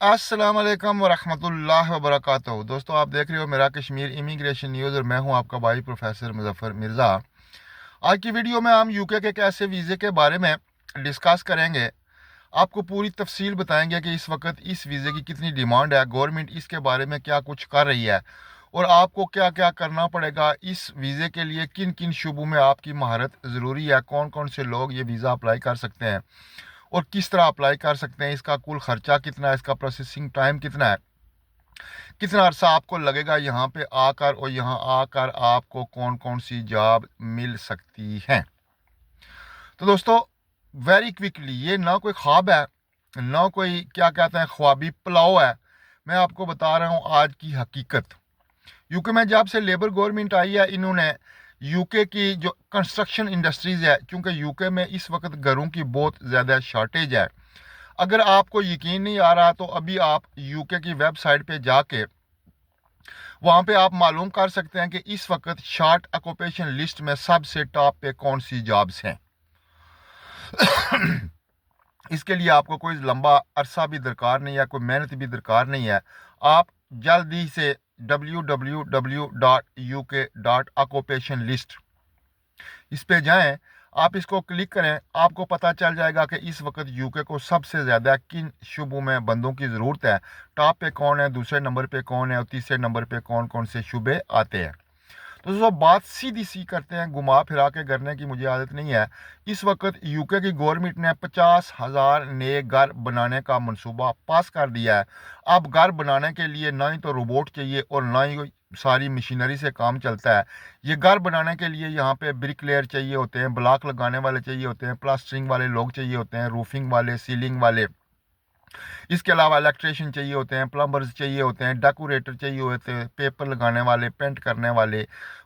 अस्सलाम वालेकुम वरहमतुल्लाहि वबरकातुहू। दोस्तों, आप देख रहे हो मेरा कश्मीर इमिग्रेशन न्यूज़ और मैं हूं आपका भाई प्रोफेसर मुजफ्फर मिर्ज़ा। आज की वीडियो में हम यूके के एक ऐसे वीज़े के बारे में डिस्कस करेंगे। आपको पूरी तफसील बताएंगे कि इस वक्त इस वीज़े की कितनी डिमांड है, गवर्नमेंट इसके बारे में क्या कुछ कर रही है और आपको क्या क्या करना पड़ेगा इस वीज़े के लिए, किन किन शुबों में आपकी महारत ज़रूरी है, कौन कौन से लोग ये वीज़ा अप्लाई कर सकते हैं और किस तरह अप्लाई कर सकते हैं, इसका कुल खर्चा कितना है, इसका प्रोसेसिंग टाइम कितना है, कितना अरसा आपको लगेगा यहाँ पे आकर और यहाँ आकर आपको कौन कौन सी जॉब मिल सकती है। तो दोस्तों, वेरी क्विकली, ये ना कोई ख्वाब है, ना कोई क्या कहते हैं ख्वाबी पुलाव है। मैं आपको बता रहा हूँ आज की हकीकत। यूके में जब से लेबर गवर्नमेंट आई है, इन्होंने यूके की जो कंस्ट्रक्शन इंडस्ट्रीज है, क्योंकि यूके में इस वक्त घरों की बहुत ज़्यादा शॉर्टेज है। अगर आपको यकीन नहीं आ रहा तो अभी आप यूके की वेबसाइट पे जाके वहाँ पे आप मालूम कर सकते हैं कि इस वक्त शार्ट ऑक्यूपेशन लिस्ट में सबसे टॉप पे कौन सी जॉब्स हैं। इसके लिए आपको कोई लंबा अरसा भी दरकार नहीं है, कोई मेहनत भी दरकार नहीं है। आप जल्दी से www.uk.occupation list इस पे जाएं, आप इसको क्लिक करें, आपको पता चल जाएगा कि इस वक्त यूके को सबसे ज़्यादा किन शुबों में बंदों की ज़रूरत है। टॉप पे कौन है, दूसरे नंबर पे कौन है और तीसरे नंबर पे कौन कौन से शुबे आते हैं। तो दोस्तों, बात सीधी सी करते हैं, घुमा फिरा के करने की मुझे आदत नहीं है। इस वक्त यूके की गवर्नमेंट ने 50,000 नए घर बनाने का मंसूबा पास कर दिया है। अब घर बनाने के लिए ना ही तो रोबोट चाहिए और ना ही सारी मशीनरी से काम चलता है। ये घर बनाने के लिए यहाँ पे ब्रिकलेयर चाहिए होते हैं, ब्लॉक लगाने वाले चाहिए होते हैं, प्लास्टरिंग वाले लोग चाहिए होते हैं, रूफिंग वाले, सीलिंग वाले। इसके अलावा इलेक्ट्रिशियन चाहिए होते हैं, प्लम्बर्स चाहिए होते हैं, डेकोरेटर चाहिए होते हैं, पेपर लगाने वाले, पेंट करने वाले,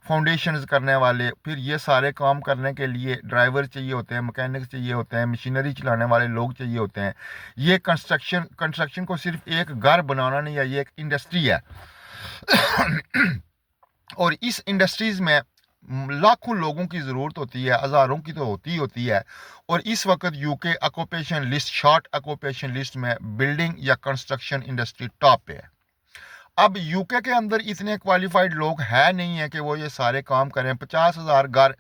फाउंडेशंस करने वाले। फिर ये सारे काम करने के लिए ड्राइवर चाहिए होते हैं, मैकेनिक्स चाहिए होते हैं, मशीनरी चलाने वाले लोग चाहिए होते हैं। ये कंस्ट्रक्शन को सिर्फ एक घर बनाना नहीं है, ये एक इंडस्ट्री है। और इस इंडस्ट्रीज में लाखों लोगों की ज़रूरत होती है, हज़ारों की तो होती है। और इस वक्त UK occupation list, short occupation list में बिल्डिंग या कंस्ट्रक्शन इंडस्ट्री टॉप पे है। अब यूके के अंदर इतने क्वालिफाइड लोग है नहीं है कि वो ये सारे काम करें। 50,000 घर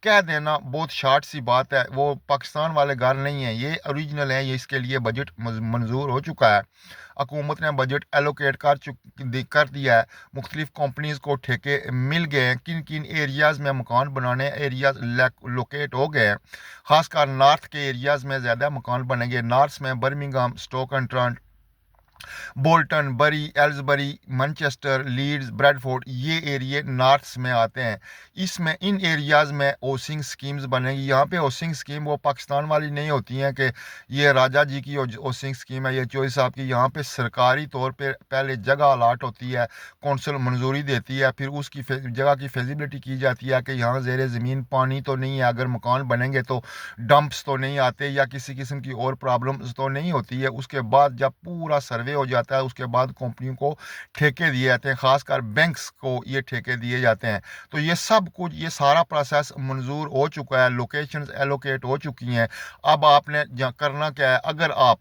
कह देना बहुत शार्ट सी बात है। वो पाकिस्तान वाले घर नहीं है, ये ओरिजिनल है। ये इसके लिए बजट मंजूर हो चुका है, हुकूमत ने बजट एलोकेट कर दिया है। मुख्तलिफ कंपनीज को ठेके मिल गए हैं, किन किन एरियाज़ में मकान बनाने एरियाज लोकेट हो गए हैं। खासकर नॉर्थ के एरियाज़ में ज़्यादा मकान बनेंगे। नॉर्थ में Birmingham, Stoke and Trent, Bolton, Bury, Aylesbury, Manchester, Leeds, Bradford, ये एरिया नॉर्थ में आते हैं। इसमें इन एरियाज़ में हाउसिंग स्कीम्स बनेंगी। यहाँ पे हाउसिंग स्कीम वो पाकिस्तान वाली नहीं होती हैं कि ये राजा जी की हाउसिंग स्कीम है, ये चोई साहब की। यहाँ पे सरकारी तौर पे पहले जगह अलाट होती है, कौंसल मंजूरी देती है, फिर उसकी जगह की फिजिबिलिटी की जाती है कि यहाँ ज़ेर ज़मीन पानी तो नहीं है, अगर मकान बनेंगे तो डंप्स तो नहीं आते या किसी किस्म की और प्रॉब्लम्स तो नहीं होती है। उसके बाद जब पूरा सर्वे हो जाता है, उसके बाद कंपनियों को ठेके दिए जाते हैं, खासकर बैंक्स को ये ठेके दिए जाते हैं। तो ये सब कुछ, ये सारा प्रोसेस मंजूर हो चुका है, लोकेशंस एलोकेट हो चुकी हैं। अब आपने करना क्या है, अगर आप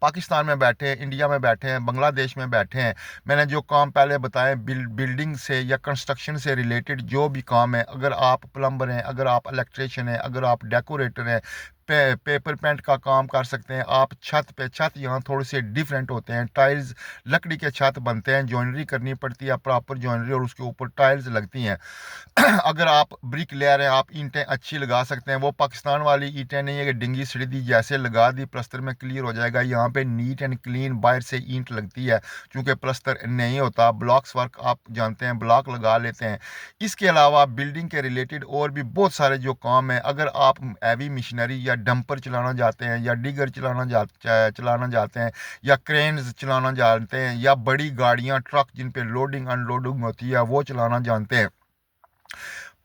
पाकिस्तान में बैठे हैं, इंडिया में बैठे हैं, बांग्लादेश में बैठे हैं, मैंने जो काम पहले बताए बिल्डिंग से या कंस्ट्रक्शन से रिलेटेड जो भी काम है, अगर आप प्लम्बर हैं, अगर आप इलेक्ट्रिशियन हैं, अगर आप डेकोरेटर हैं, पेपर पेंट का काम कर सकते हैं आप। छत यहाँ थोड़े से डिफरेंट होते हैं। टाइल्स, लकड़ी के छत बनते हैं, जॉइनरी करनी पड़ती है, प्रॉपर जॉइनरी, और उसके ऊपर टाइल्स लगती हैं। अगर आप ब्रिक लेयर हैं, आप ईंटें अच्छी लगा सकते हैं। वो पाकिस्तान वाली ईंटें नहीं है कि डिंगी सड़ी दी जैसे लगा दी प्लस्तर में क्लियर हो जाएगा। यहाँ पे नीट एंड क्लीन बाहर से ईंट लगती है, क्योंकि प्लस्तर नहीं होता। ब्लॉक्स वर्क आप जानते हैं, ब्लॉक लगा लेते हैं। इसके अलावा बिल्डिंग के रिलेटेड और भी बहुत सारे जो काम है, अगर आप हैवी मशीनरी या डंपर चलाना जाते हैं या डिगर चलाना जाते हैं या क्रेन्स चलाना जानते हैं या बड़ी गाड़ियाँ, ट्रक जिन पे लोडिंग अनलोडिंग होती है, वो चलाना जानते हैं,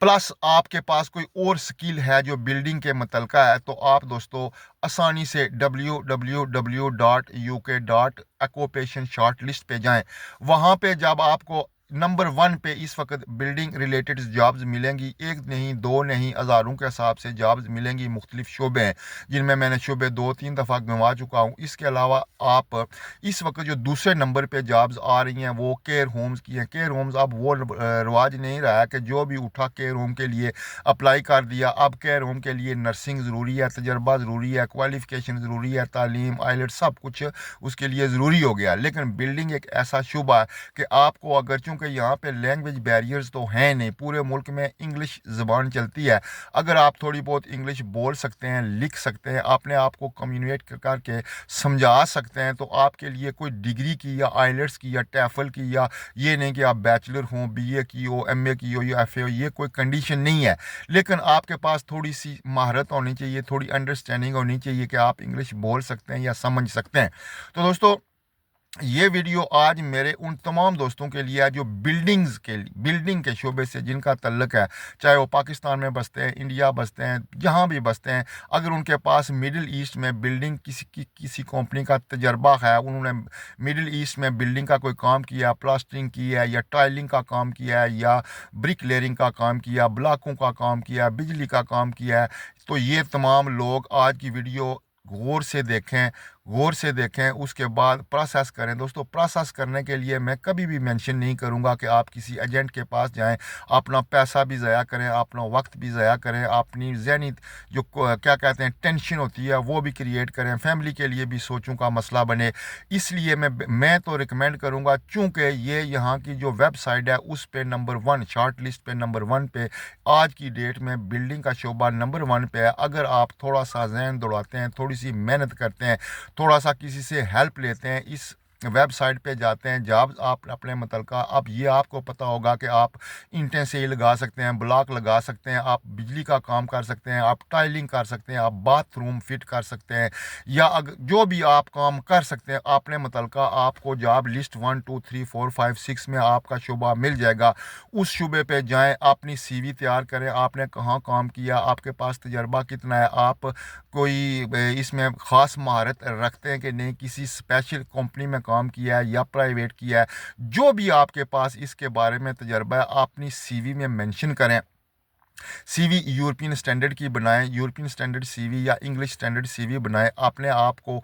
प्लस आपके पास कोई और स्किल है जो बिल्डिंग के मुतलका है, तो आप दोस्तों आसानी से www.uk.occupation shortlist पे जाएं। वहाँ पे जब आपको नंबर 1 पे इस वक्त बिल्डिंग रिलेटेड जॉब्स मिलेंगी। एक नहीं, दो नहीं, हज़ारों के हिसाब से जॉब्स मिलेंगी। मुख्तलिफ शोबे हैं जिनमें मैंने शोबे 2-3 दफ़ा गंवा चुका हूँ। इसके अलावा आप इस वक्त जो दूसरे नंबर पे जॉब्स आ रही हैं वो केयर होम्स की हैं। केयर होम्स अब वो रवाज नहीं रहा है कि जो भी उठा केयर होम के लिए अप्लाई कर दिया। अब केयर होम के लिए नर्सिंग ज़रूरी है, तजर्बा ज़रूरी है, क्वालिफ़िकेशन ज़रूरी है, तालीम, आइलेट सब कुछ उसके लिए ज़रूरी हो गया। लेकिन बिल्डिंग एक ऐसा शुबा है कि आपको अगर, चूँकि यहाँ पे लैंग्वेज बैरियर्स तो हैं नहीं, पूरे मुल्क में इंग्लिश ज़बान चलती है। अगर आप थोड़ी बहुत इंग्लिश बोल सकते हैं, लिख सकते हैं, अपने आप को कम्युनिकेट करके समझा सकते हैं, तो आपके लिए कोई डिग्री की या आइलेट्स की या टैफल की, या ये नहीं कि आप बैचलर हों, बीए की हो, एमए की हो या एफए हो, ये कोई कंडीशन नहीं है। लेकिन आपके पास थोड़ी सी महारत होनी चाहिए, थोड़ी अंडरस्टैंडिंग होनी चाहिए कि आप इंग्लिश बोल सकते हैं या समझ सकते हैं। तो दोस्तों, ये वीडियो आज मेरे उन तमाम दोस्तों के लिए है जो बिल्डिंग के शोबे से जिनका तल्लक है, चाहे वो पाकिस्तान में बसते हैं, इंडिया बसते हैं, जहाँ भी बसते हैं। अगर उनके पास मिडिल ईस्ट में बिल्डिंग किसी कंपनी का तजर्बा है, उन्होंने मिडिल ईस्ट में बिल्डिंग का कोई काम किया, प्लास्टरिंग की है या टाइलिंग का काम किया है या ब्रिक लेयरिंग का काम किया, ब्लॉकों का काम किया, बिजली का काम किया है, तो ये तमाम लोग आज की वीडियो गौर से देखें, उसके बाद प्रोसेस करें। दोस्तों, प्रोसेस करने के लिए मैं कभी भी मेंशन नहीं करूंगा कि आप किसी एजेंट के पास जाएं, अपना पैसा भी ज़ाया करें, अपना वक्त भी ज़ाया करें, अपनी ज़हनी जो क्या कहते हैं टेंशन होती है वो भी क्रिएट करें, फैमिली के लिए भी सोचूं का मसला बने। इसलिए मैं तो रिकमेंड करूंगा, चूँकि ये यहाँ की जो वेबसाइट है उस पर नंबर 1, शॉर्ट लिस्ट पे नंबर 1 पे आज की डेट में बिल्डिंग का शोबा नंबर 1 पे है। अगर आप थोड़ा सा जहन दौड़ाते हैं, थोड़ी सी मेहनत करते हैं, थोड़ा सा किसी से हेल्प लेते हैं, इस वेबसाइट पे जाते हैं, जॉब्स आप अपने मुतलका, अब ये आपको पता होगा कि आप ईंटें से लगा सकते हैं, ब्लॉक लगा सकते हैं, आप बिजली का काम कर सकते हैं, आप टाइलिंग कर सकते हैं, आप बाथरूम फिट कर सकते हैं, या अगर जो भी आप काम कर सकते हैं अपने मुतलका, आपको जॉब लिस्ट 1 2 3 4 5 6 में आपका शुबा मिल जाएगा। उस शुबे पे जाएं, अपनी सीवी तैयार करें, आपने कहाँ काम किया, आपके पास तजर्बा कितना है, आप कोई इसमें ख़ास महारत रखते हैं कि नहीं, किसी स्पेशल कंपनी में काम किया है या प्राइवेट किया है, जो भी आपके पास इसके बारे में तजर्बा है अपनी सीवी में मेंशन करें। सीवी यूरोपियन स्टैंडर्ड की बनाएं, यूरोपियन स्टैंडर्ड सीवी या इंग्लिश स्टैंडर्ड सीवी बनाएं, अपने आप को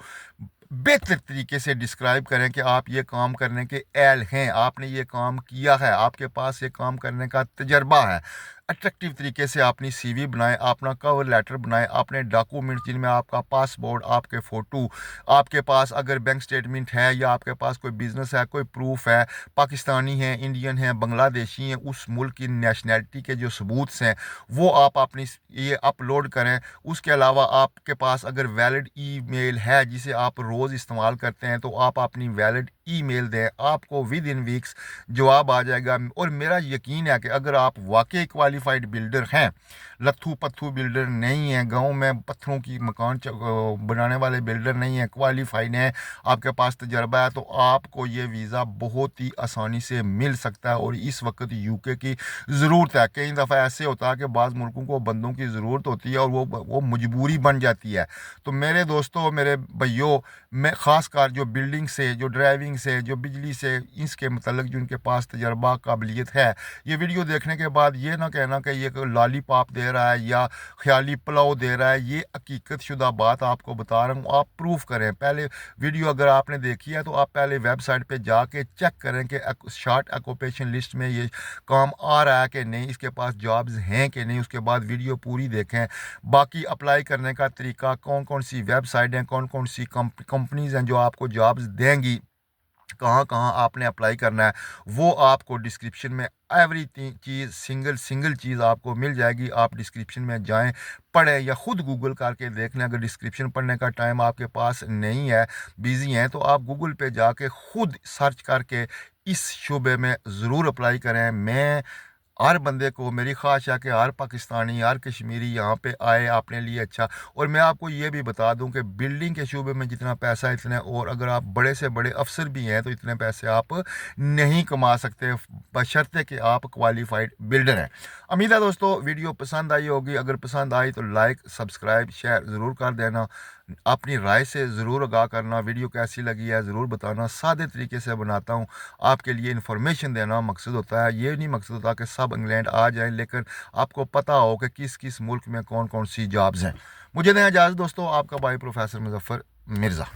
बेहतर तरीके से डिस्क्राइब करें कि आप ये काम करने के एल हैं, आपने ये काम किया है, आपके पास ये काम करने का तजर्बा है। अट्रैक्टिव तरीके से अपनी सीवी बनाएं, अपना कवर लेटर बनाएं, अपने डॉक्यूमेंट जिनमें आपका पासपोर्ट, आपके फ़ोटो, आपके पास अगर बैंक स्टेटमेंट है या आपके पास कोई बिज़नेस है, कोई प्रूफ है, पाकिस्तानी हैं, इंडियन हैं, बांग्लादेशी हैं, उस मुल्क की नेशनैलिटी के जो सबूत हैं वो आप अपनी ये अपलोड करें। उसके अलावा आपके पास अगर वैलिड ईमेल है जिसे आप रोज़ इस्तेमाल करते हैं, तो आप अपनी वैलिड ईमेल दें, आपको विद इन वीक्स जवाब आ जाएगा। और मेरा यकीन है कि अगर आप वाकई क्वालिफाइड बिल्डर हैं, लत्थू पत्थू बिल्डर नहीं हैं, गांव में पत्थरों की मकान बनाने वाले बिल्डर नहीं हैं, क्वालिफाइड हैं, आपके पास तजर्बा है, तो आपको ये वीज़ा बहुत ही आसानी से मिल सकता है। और इस वक्त यूके की ज़रूरत है। कई दफ़ा ऐसे होता है कि बाज़ मुल्कों को बंदों की ज़रूरत होती है और वो मजबूरी बन जाती है। तो मेरे दोस्तों, मेरे भाइयों, मैं ख़ास कर जो बिल्डिंग से, जो ड्राइविंग से, जो बिजली से, इसके मतलब जिनके पास तजर्बा काबिलियत है, ये वीडियो देखने के बाद ये ना कहना कि ये लॉलीपॉप दे रहा है या ख्याली पुलाव दे रहा है, ये हकीकत शुदा बात आपको बता रहा हूँ। आप प्रूफ करें, पहले वीडियो अगर आपने देखी है तो आप पहले वेबसाइट पे जाके चेक करें कि शॉर्ट ऑक्यूपेशन लिस्ट में ये काम आ रहा है कि नहीं, इसके पास जॉब्स हैं कि नहीं। उसके बाद वीडियो पूरी देखें। बाकी अप्लाई करने का तरीका, कौन कौन सी वेबसाइट हैं, कौन कौन सी कंपनीज हैं जो आपको जॉब्स देंगी, कहाँ कहाँ आपने अप्लाई करना है, वो आपको डिस्क्रिप्शन में एवरी चीज़, सिंगल चीज़ आपको मिल जाएगी। आप डिस्क्रिप्शन में जाएं, पढ़ें या ख़ुद गूगल करके देख लें। अगर डिस्क्रिप्शन पढ़ने का टाइम आपके पास नहीं है, बिज़ी हैं, तो आप गूगल पे जाके ख़ुद सर्च करके इस शोबे में ज़रूर अप्लाई करें। मैं हर बंदे को, मेरी ख्वाहिश है कि हर पाकिस्तानी, हर कश्मीरी यहाँ पे आए अपने लिए अच्छा। और मैं आपको ये भी बता दूं कि बिल्डिंग के शूबे में जितना पैसा इतने, और अगर आप बड़े से बड़े अफसर भी हैं तो इतने पैसे आप नहीं कमा सकते, बशर्ते कि आप क्वालिफाइड बिल्डर हैं। उम्मीद है दोस्तों वीडियो पसंद आई होगी। अगर पसंद आई तो लाइक, सब्सक्राइब, शेयर ज़रूर कर देना। अपनी राय से ज़रूर आगाह करना। वीडियो कैसी लगी है ज़रूर बताना। सादे तरीके से बनाता हूँ, आपके लिए इन्फॉर्मेशन देना मकसद होता है। ये नहीं मकसद होता कि सब इंग्लैंड आ जाएं, लेकिन आपको पता हो कि किस किस मुल्क में कौन कौन सी जॉब्स हैं। मुझे दें इजाज़त दोस्तों, आपका भाई प्रोफेसर मुजफ्फर मिर्ज़ा।